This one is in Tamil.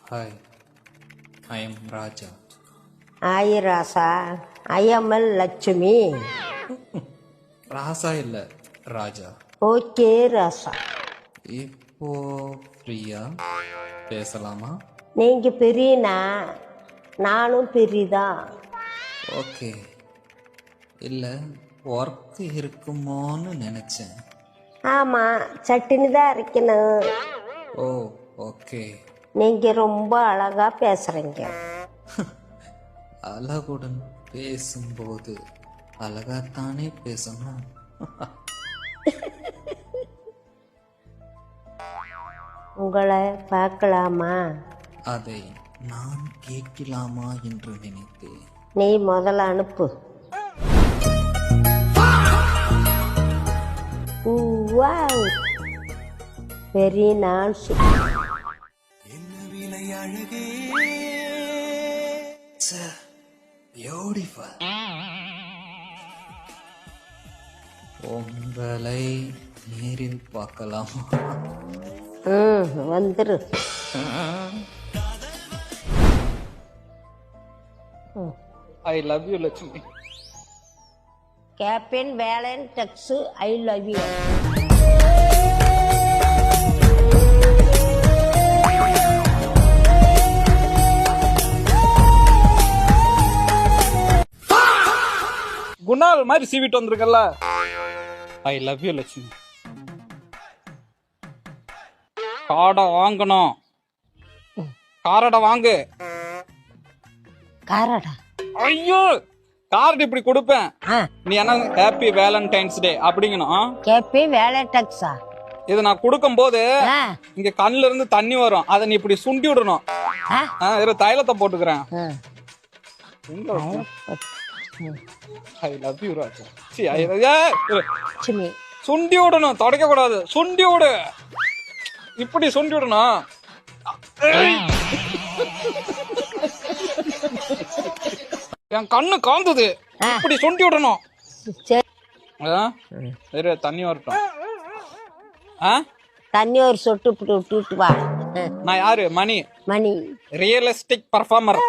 Hi, I am Raja. Hi Rasa, I am Lakshmi. ராசா இல்ல ராஜா. Okay Rasa. இப்போ ஃப்ரீயா பேசலாமா? நீங்க பெரியனா நானும் பெரியதான். ஓகே. இல்ல ஒர்க் இருக்குமோன்னு நினைச்சேன். ஆமா, சட்டினி தான் அரைக்கணும். ஓ ஓகே. நீங்க ரொம்ப அழகா பேசுறீங்க. அழகுடன் பேசும்போது அழகாத்தானே பேசணும். உங்களை பார்க்கலாமா? அதை நான் கேட்கலாமா என்று நினைத்தேன். நீ முதல்ல அனுப்பு. Wow, very nice. பியூட்டிஃபுல். உங்களை நேரில் பார்க்கலாமா? வந்துரு. I love you, Lakshmi. Captain Velan Tex I love you. Kunal மாதிரி சீவிட்டு வந்திருக்கல. I love you Lakshmi. காடை வாங்கணும். காரடை வாங்கு. காரடா? ஐயோ, கார்டு இப்படி கொடுப்பேன். நீ என்ன ஹாப்பி வேலண்டைன்ஸ் டே அப்படிங்கணும். கேப்டன் வேலன் டெக்ஸா? இது நான் கொடுக்கும் போது இங்க கண்ணுல இருந்து தண்ணி வரும். அதை நீ இப்படி சுண்டி விடணும். தைலத்தை போட்டுக்கிறேன். ஐ லவ் யூ ராஜா. சுண்டி விடணும், தொடக்க கூடாது. சுண்டி விடு, இப்படி சுண்டி விடணும். என் கண்ணு காந்தது. இப்படி சுண்டி விடணும். தண்ணி வரட்டும். தண்ணி ஒரு சொட்டு விட்டுட்டு வா. நான் யாரு? மணி. மணி ரியலிஸ்டிக் பர்ஃபார்மர்.